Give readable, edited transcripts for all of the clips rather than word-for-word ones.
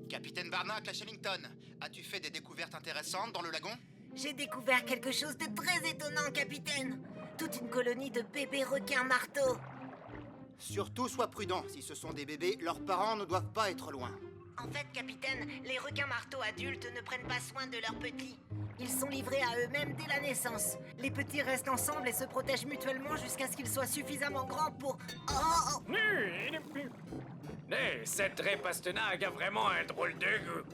Capitaine Barnacle à Shellington, as-tu fait des découvertes intéressantes dans le lagon? J'ai découvert quelque chose de très étonnant, capitaine. Toute une colonie de bébés requins marteaux. Surtout sois prudent, si ce sont des bébés, leurs parents ne doivent pas être loin. En fait, capitaine, les requins marteaux adultes ne prennent pas soin de leurs petits. Ils sont livrés à eux-mêmes dès la naissance. Les petits restent ensemble et se protègent mutuellement jusqu'à ce qu'ils soient suffisamment grands pour... Oh! Cette Ray Pastenag a vraiment un drôle de goût.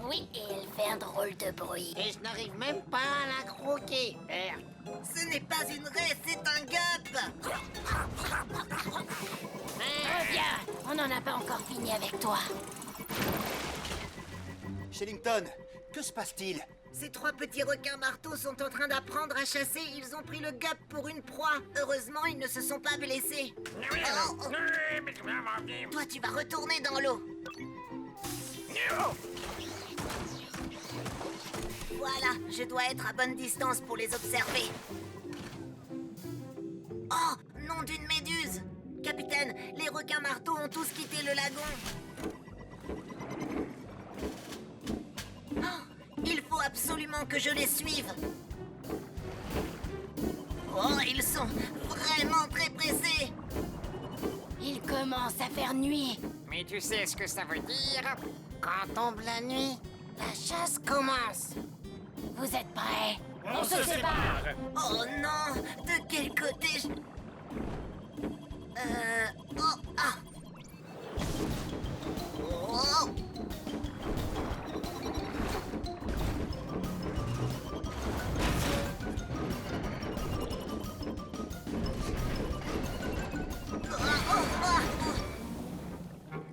Oui, et elle fait un drôle de bruit. Et je n'arrive même pas à la croquer. Merde. Ce n'est pas une raie, c'est un gup! Reviens, on n'en a pas encore fini avec toi. Shellington, que se passe-t-il? Ces trois petits requins marteaux sont en train d'apprendre à chasser. Ils ont pris le gup pour une proie. Heureusement, ils ne se sont pas blessés. Oh. Toi, tu vas retourner dans l'eau. Voilà, je dois être à bonne distance pour les observer. Oh, nom d'une méduse! Capitaine, les requins marteaux ont tous quitté le lagon. Oh, il faut absolument que je les suive. Oh, ils sont vraiment très pressés. Il commence à faire nuit. Mais tu sais ce que ça veut dire? Quand tombe la nuit, la chasse commence. Vous êtes prêts? On se sépare. Oh non, de quel côté je... Oh, ah. Oh.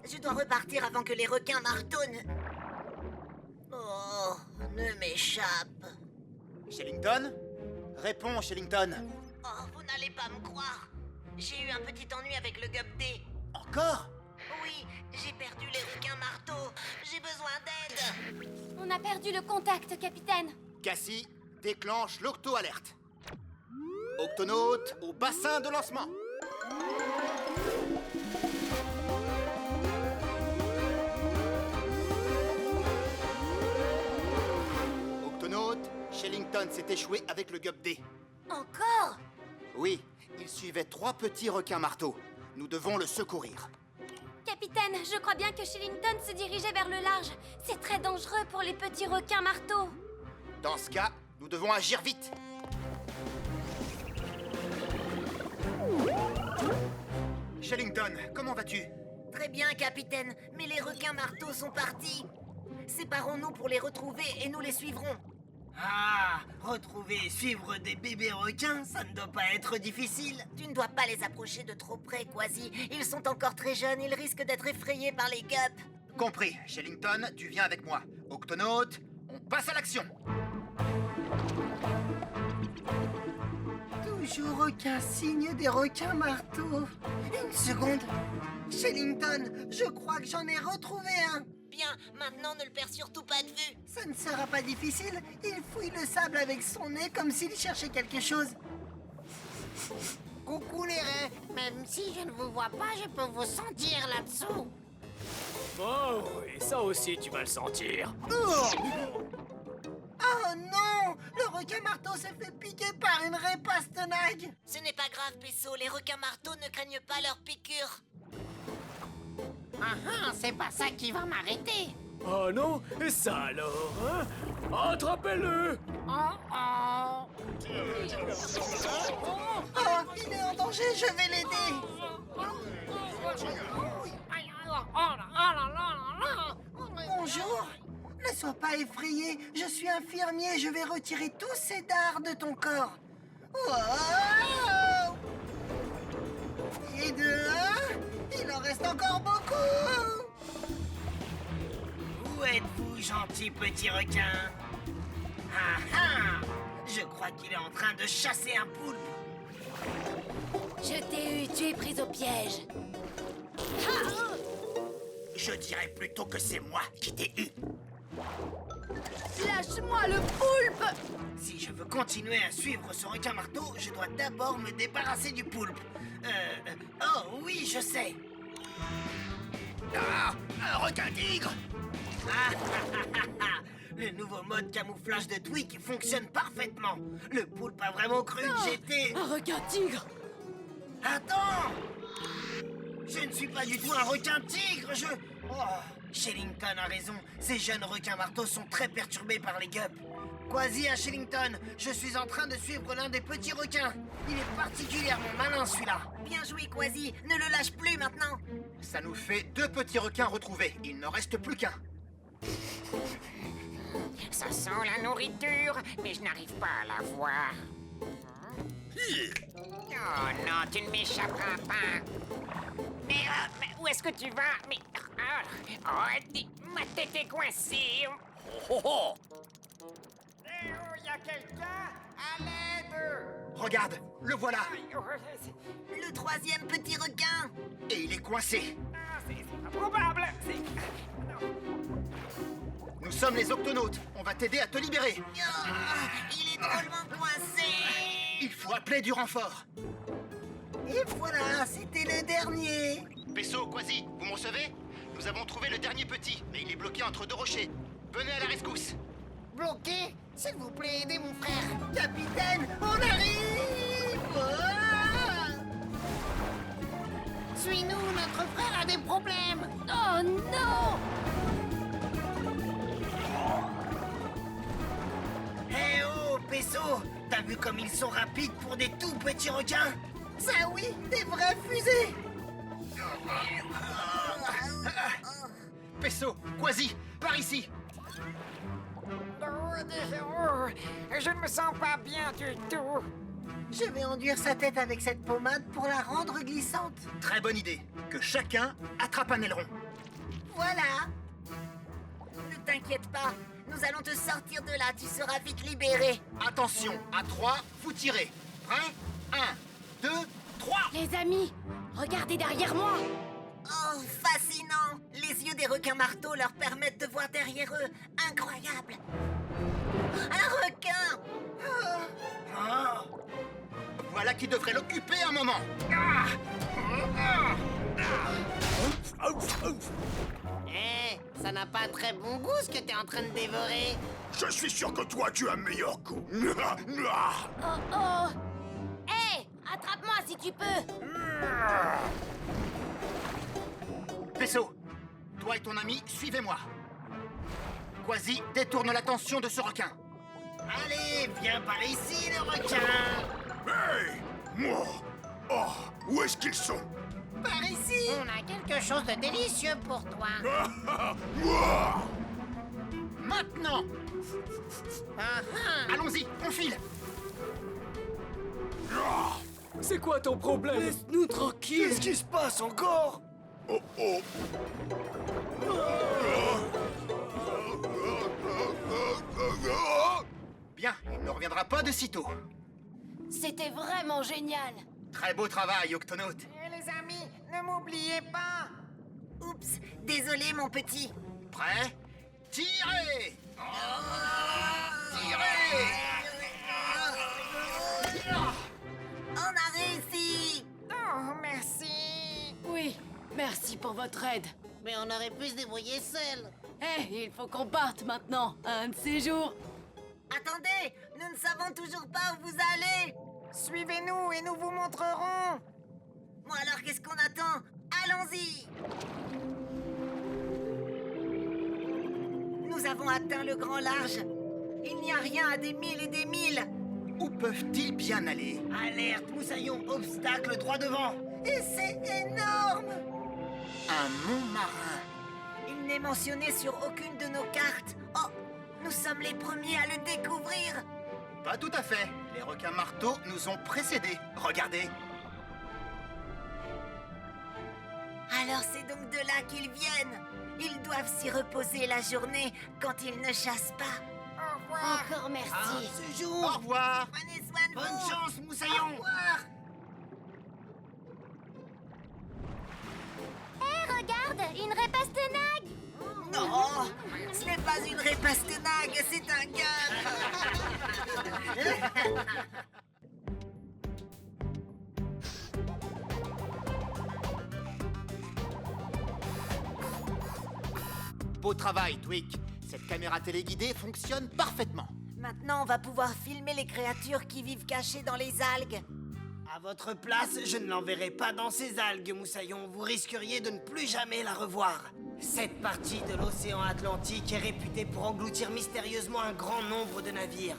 Je dois repartir avant que les requins martonnent. Oh, ne m'échappe. Shellington? Réponds, Shellington. Oh, vous n'allez pas me croire. J'ai eu un petit ennui avec le gup D. Encore? Oui, j'ai perdu les requins marteaux. J'ai besoin d'aide. On a perdu le contact, capitaine. Cassie, déclenche l'octo-alerte. Octonaute au bassin de lancement. Octonaute, Shellington s'est échoué avec le gup D. Encore? Oui, il suivait trois petits requins marteaux. Nous devons le secourir. Capitaine, je crois bien que Shellington se dirigeait vers le large. C'est très dangereux pour les petits requins marteaux. Dans ce cas, nous devons agir vite. Shellington, comment vas-tu? Très bien, capitaine, mais les requins marteaux sont partis. Séparons-nous pour les retrouver et nous les suivrons. Ah, retrouver et suivre des bébés requins, ça ne doit pas être difficile. Tu ne dois pas les approcher de trop près, Quasi. Ils sont encore très jeunes, ils risquent d'être effrayés par les gups. Compris. Shellington, tu viens avec moi. Octonaute, on passe à l'action. Toujours aucun signe des requins marteaux. Une seconde. Shellington, je crois que j'en ai retrouvé un. Bien, maintenant ne le perds surtout pas de vue. Ça ne sera pas difficile. Il fouille le sable avec son nez comme s'il cherchait quelque chose. Coucou les raies. Même si je ne vous vois pas, je peux vous sentir là-dessous. Oh oui, ça aussi tu vas le sentir. Oh non! Le requin marteau s'est fait piquer par une raie Pastenag. Ce n'est pas grave, Pesso, les requins marteaux ne craignent pas leurs piqûres. Ah, c'est pas ça qui va m'arrêter. Oh non, et ça alors, hein? Attrapez-le! Oh. Oh, il est en danger, je vais l'aider. Bonjour. Ne sois pas effrayé, je suis infirmier, je vais retirer tous ces dards de ton corps. Wow! Et de un, il en reste encore beaucoup. Où êtes-vous, gentil petit requin? Ah ah! Je crois qu'il est en train de chasser un poulpe. Je t'ai eu, tu es prise au piège. Je dirais plutôt que c'est moi qui t'ai eu. Lâche-moi le poulpe! Si je veux continuer à suivre ce requin marteau, je dois d'abord me débarrasser du poulpe. Oh oui, je sais. Ah, un requin-tigre! Le nouveau mode camouflage de Twig fonctionne parfaitement. Le poulpe a vraiment cru que j'étais... Un requin-tigre! Attends! Je ne suis pas du tout un requin-tigre, Oh, Shellington a raison. Ces jeunes requins-marteaux sont très perturbés par les gups. Quasi à Shellington, je suis en train de suivre l'un des petits requins. Il est particulièrement malin, celui-là. Bien joué, Quasi. Ne le lâche plus maintenant. Ça nous fait 2 petits requins retrouvés. Il n'en reste plus qu'un. Ça sent la nourriture, mais je n'arrive pas à la voir. Oh non, tu ne m'échapperas pas. Mais où est-ce que tu vas? Mais... ma tête est coincée. Oh, oh. Eh oh, y a quelqu'un? À l'aide! Regarde, le voilà. Le 3e petit requin. Et il est coincé. C'est pas probable. Nous sommes les octonautes. On va t'aider à te libérer. Il est drôlement coincé. Il faut appeler du renfort. Et voilà, c'était le dernier. Pesso, Quasi, vous me recevez? Nous avons trouvé le dernier petit, mais il est bloqué entre 2 rochers. Venez à la rescousse. Bloqué? S'il vous plaît, aidez mon frère. Capitaine, on arrive! Suis-nous, notre frère a des problèmes. Oh non! Eh oh, Pesso, t'as vu comme ils sont rapides pour des tout petits requins? Ça oui, des vraies fusées! Pesso, Quasi, par ici. Je ne me sens pas bien du tout. Je vais enduire sa tête avec cette pommade pour la rendre glissante. Très bonne idée. Que chacun attrape un aileron. Voilà! Ne t'inquiète pas. Nous allons te sortir de là. Tu seras vite libéré. Attention, à 3, vous tirez. Prêt? 1, 2, 3. Les amis, regardez derrière moi! Oh, fascinant. Les yeux des requins marteaux leur permettent de voir derrière eux. Incroyable. Un requin. Voilà qui devrait l'occuper un moment. Eh, ça n'a pas très bon goût ce que t'es en train de dévorer. Je suis sûr que toi, tu as un meilleur goût. Oh oh! Hé! Attrape-moi si tu peux! Pesso, toi et ton ami, suivez-moi. Quasi, détourne l'attention de ce requin. Allez, viens par ici, le requin! Hey! Moi! Oh, où est-ce qu'ils sont? Par ici! On a quelque chose de délicieux pour toi. Moi! Maintenant! Allons-y, on file! C'est quoi ton problème? Laisse-nous tranquille! Qu'est-ce qui se passe encore? Oh oh! Bien, il ne reviendra pas de sitôt. C'était vraiment génial! Très beau travail, Octonaute. Eh, les amis, ne m'oubliez pas. Oups. Désolé, mon petit. Prêt? Tirez! Tirez! On a réussi. Oh, merci. Oui, merci pour votre aide. Mais on aurait pu se débrouiller seul. Eh, il faut qu'on parte maintenant, un de ces jours. Attendez, nous ne savons toujours pas où vous allez. Suivez-nous et nous vous montrerons. Bon alors, qu'est-ce qu'on attend? Allons-y. Nous avons atteint le grand large. Il n'y a rien à des milles et des milles. Où peuvent-ils bien aller? Alerte, moussaillon, obstacle droit devant. Et c'est énorme! Un mont marin. Il n'est mentionné sur aucune de nos cartes. Oh, nous sommes les premiers à le découvrir. Pas tout à fait. Les requins marteaux nous ont précédés. Regardez. Alors c'est donc de là qu'ils viennent. Ils doivent s'y reposer la journée quand ils ne chassent pas. Au revoir. Encore merci. Ce Au jour! revoir. Prenez soin de Bonne vous. chance, Au moussaillon! revoir. Hé, regarde, une vraie pastenague! Non, ce n'est pas une vraie pastenague, c'est un gars. beau travail, Twig. Cette caméra téléguidée fonctionne parfaitement. Maintenant, on va pouvoir filmer les créatures qui vivent cachées dans les algues. À votre place, je ne l'enverrai pas dans ces algues, Moussaillon. Vous risqueriez de ne plus jamais la revoir. Cette partie de l'océan Atlantique est réputée pour engloutir mystérieusement un grand nombre de navires.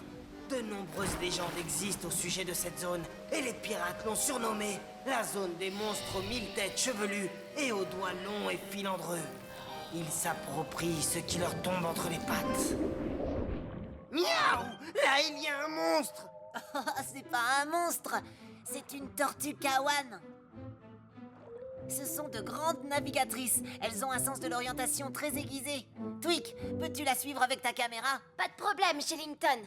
De nombreuses légendes existent au sujet de cette zone, et les pirates l'ont surnommée la zone des monstres aux 1000 têtes chevelues et aux doigts longs et filandreux. Ils s'approprient ce qui leur tombe entre les pattes. Miaou! Là, il y a un monstre! C'est pas un monstre, c'est une tortue kawan. Ce sont de grandes navigatrices. Elles ont un sens de l'orientation très aiguisé. Twig, peux-tu la suivre avec ta caméra? Pas de problème, Shellington.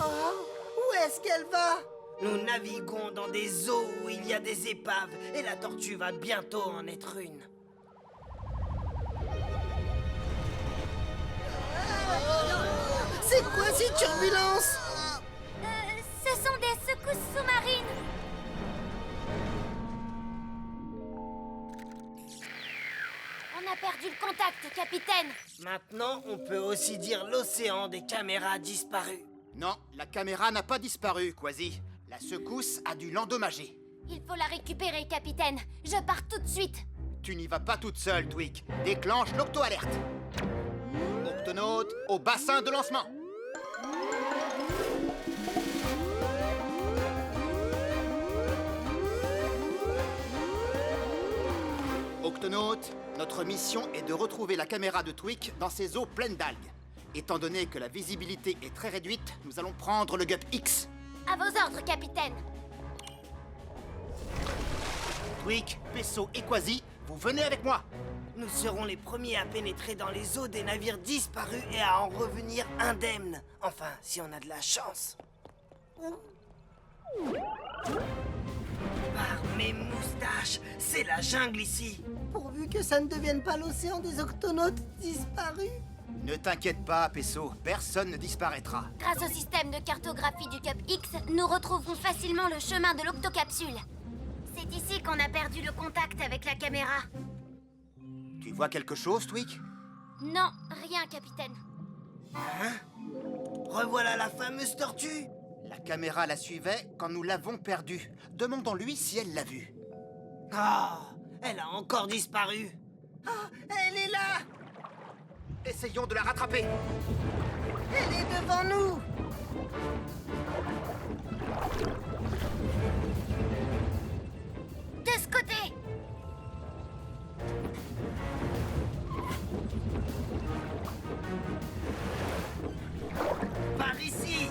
Oh, où est-ce qu'elle va? Nous naviguons dans des eaux où il y a des épaves, et la tortue va bientôt en être une. C'est quoi ces turbulences? Ce sont des secousses sous-marines. On a perdu le contact, capitaine. Maintenant, on peut aussi dire l'océan des caméras disparues. Non, la caméra n'a pas disparu, Quasi. La secousse a dû l'endommager. Il faut la récupérer, capitaine. Je pars tout de suite. Tu n'y vas pas toute seule, Twig. Déclenche l'octo-alerte. Octonaute, au bassin de lancement. Octonaute, notre mission est de retrouver la caméra de Twig dans ces eaux pleines d'algues. Étant donné que la visibilité est très réduite, nous allons prendre le Gup X. À vos ordres, capitaine. Twig, Peso et Quasi, vous venez avec moi. Nous serons les premiers à pénétrer dans les eaux des navires disparus et à en revenir indemnes. Enfin, si on a de la chance. Par mes moustaches, c'est la jungle ici. Pourvu que ça ne devienne pas l'océan des octonautes disparus. Ne t'inquiète pas, Peso, personne ne disparaîtra. Grâce au système de cartographie du Gup X, nous retrouverons facilement le chemin de l'octocapsule. C'est ici qu'on a perdu le contact avec la caméra. Tu vois quelque chose, Twig? Non, rien, capitaine. Revoilà la fameuse tortue. La caméra la suivait quand nous l'avons perdue. Demandons-lui si elle l'a vue. Ah, elle a encore disparu. Ah, elle est là. Essayons de la rattraper. Elle est devant nous. De ce côté! Par ici.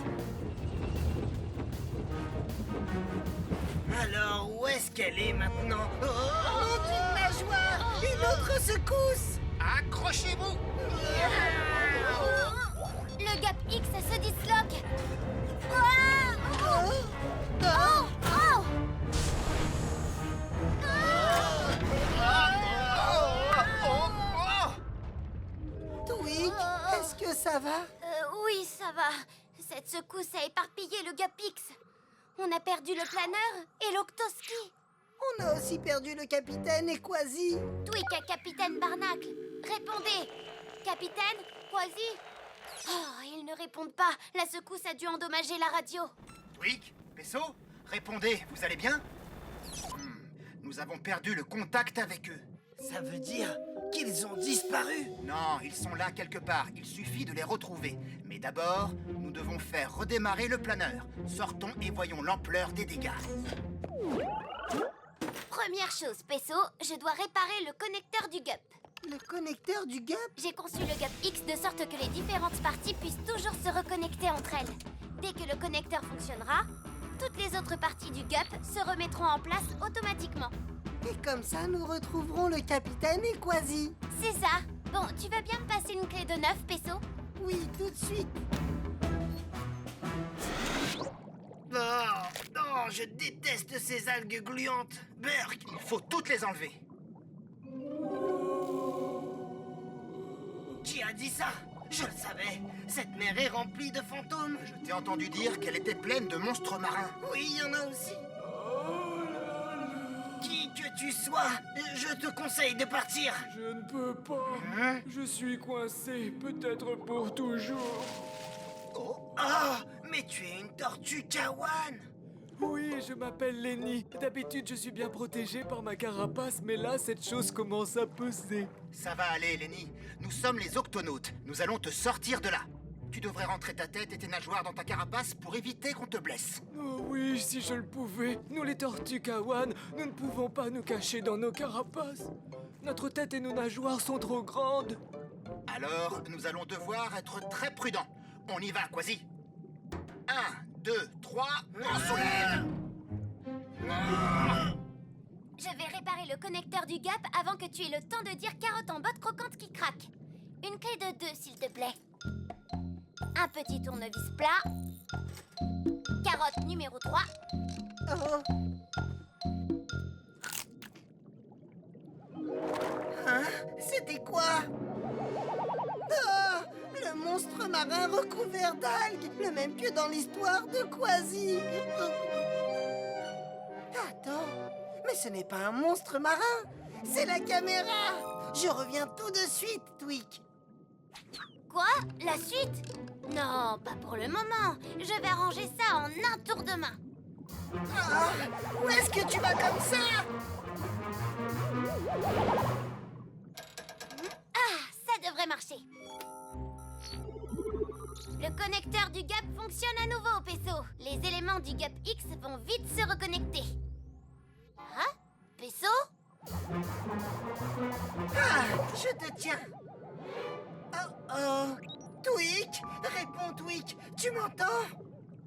Alors, où est-ce qu'elle est maintenant? Oh, une nageoire! Une autre secousse! Accrochez-vous! Le Gup X se disloque! Ah! Oh! Oh! Oh! Twig, est-ce que ça va? Oui, ça va. Cette secousse a éparpillé le Gup X. On a perdu le planeur et l'octoski. On a aussi perdu le capitaine et Quasi. Twig à Capitaine Barnacle. Répondez! Capitaine? Quasi? Oh, ils ne répondent pas. La secousse a dû endommager la radio. Twig, Peso, répondez, vous allez bien? Nous avons perdu le contact avec eux. Ça veut dire qu'ils ont disparu. Non, ils sont là quelque part. Il suffit de les retrouver. Mais d'abord, nous devons faire redémarrer le planeur. Sortons et voyons l'ampleur des dégâts. Première chose, Peso, je dois réparer le connecteur du Gup. Le connecteur du Gup? J'ai conçu le Gup X de sorte que les différentes parties puissent toujours se reconnecter entre elles. Dès que le connecteur fonctionnera, toutes les autres parties du Gup se remettront en place automatiquement. Et comme ça, nous retrouverons le capitaine et Quasi. C'est ça. Bon, tu veux bien me passer une clé de 9, Peso? Oui, tout de suite. Oh, non, je déteste ces algues gluantes. Burk, Il faut toutes les enlever. qui a dit ça? Je le savais. Cette mer est remplie de fantômes. Je t'ai entendu dire qu'elle était pleine de monstres marins. Oui, il y en a aussi. Qui que tu sois, je te conseille de partir. Je ne peux pas. Hein? Je suis coincé, peut-être pour toujours. Oh, ah, mais tu es une tortue Kawan. Oui, je m'appelle Lenny. D'habitude, je suis bien protégé par ma carapace, mais là, cette chose commence à peser. Ça va aller, Lenny. Nous sommes les Octonautes. Nous allons te sortir de là. Tu devrais rentrer ta tête et tes nageoires dans ta carapace pour éviter qu'on te blesse. Oh oui, si je le pouvais. Nous, les tortues Kawan, nous ne pouvons pas nous cacher dans nos carapaces. Notre tête et nos nageoires sont trop grandes. Alors, nous allons devoir être très prudents. On y va, Quasi. 1, 2, 3, on soulève. Je vais réparer le connecteur du gap avant que tu aies le temps de dire carotte en botte croquante qui craque. Une clé de 2, s'il te plaît. Un petit tournevis plat. Carotte numéro 3. Oh. Hein? C'était quoi? Ah, le monstre marin recouvert d'algues, le même que dans l'histoire de Quasi. Attends, mais ce n'est pas un monstre marin, c'est la caméra. Je reviens tout de suite, Tweak. Quoi? La suite? Non, pas pour le moment. Je vais arranger ça en un tour de main. Ah, où est-ce que tu vas comme ça? Ah, ça devrait marcher. Le connecteur du gap fonctionne à nouveau, Peso. Les éléments du gap X vont vite se reconnecter. Hein? Peso? Ah, je te tiens. Oh oh, Tweak, réponds Tweak, tu m'entends?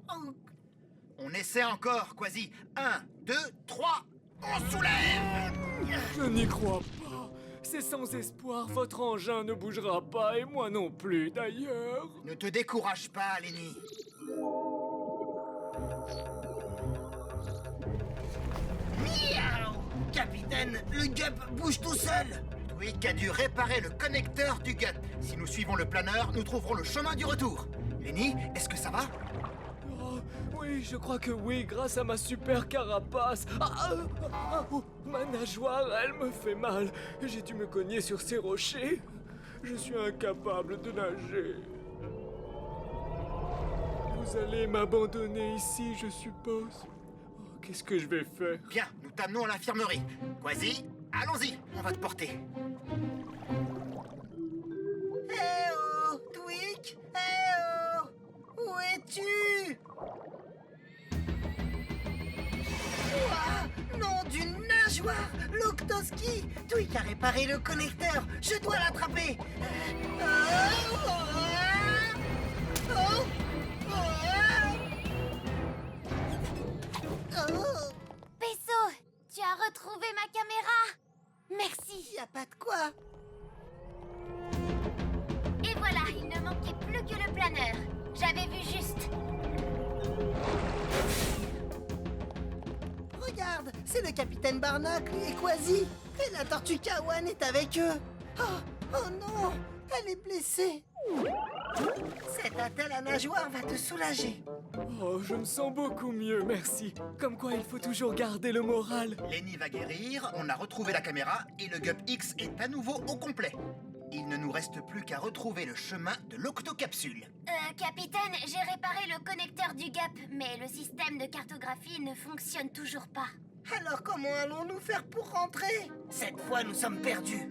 Oh. On essaie encore, Quasi. 1, 2, 3, on soulève. Je n'y crois pas. C'est sans espoir, votre engin ne bougera pas, et moi non plus, d'ailleurs. Ne te décourage pas, Lenny. Miaou! Capitaine, le gup bouge tout seul. Tweak a dû réparer le connecteur du gup. Si nous suivons le planeur, nous trouverons le chemin du retour. Lenny, est-ce que ça va? Oh, oui, je crois que oui, grâce à ma super carapace. Oh, ma nageoire, elle me fait mal. J'ai dû me cogner sur ces rochers. Je suis incapable de nager. Vous allez m'abandonner ici, je suppose. Oh, qu'est-ce que je vais faire? Bien, nous t'amenons à l'infirmerie. Quasi, allons-y, on va te porter. Eh oh, Tweak, eh oh, où es-tu? Ouah, nom d'une nageoire, l'Octoski. Tweak a réparé le connecteur, je dois l'attraper. Peso, tu as retrouvé ma caméra. Merci. Y a pas de quoi. Et voilà, il ne manquait plus que le planeur. J'avais vu juste. Regarde, c'est le capitaine Barnacle et Quasi. Et la tortue Kawan est avec eux. Oh non, elle est blessée. Cette attelle à nageoire va te soulager. Oh, je me sens beaucoup mieux, merci. Comme quoi, il faut toujours garder le moral. Lenny va guérir, on a retrouvé la caméra et le Gup X est à nouveau au complet. Il ne nous reste plus qu'à retrouver le chemin de l'octocapsule. Capitaine, j'ai réparé le connecteur du gap, mais le système de cartographie ne fonctionne toujours pas. Alors comment allons-nous faire pour rentrer? Cette fois, nous sommes perdus.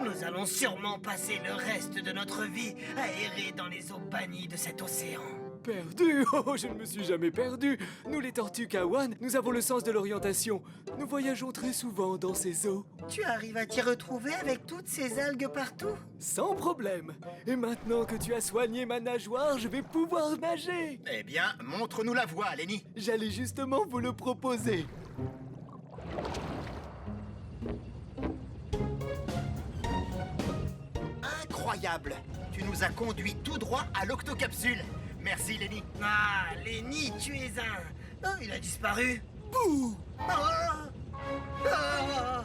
Nous allons sûrement passer le reste de notre vie à errer dans les eaux bannies de cet océan. Perdu? Oh, je ne me suis jamais perdu. Nous, les tortues Kawan, nous avons le sens de l'orientation. Nous voyageons très souvent dans ces eaux. Tu arrives à t'y retrouver avec toutes ces algues partout? Sans problème. Et maintenant que tu as soigné ma nageoire, je vais pouvoir nager. Eh bien, montre-nous la voie, Lenny. J'allais justement vous le proposer. Incroyable! Tu nous as conduits tout droit à l'octocapsule. Merci, Lenny. Ah, Lenny, tu es un... Oh, il a disparu. Bouh! Ah! Ah!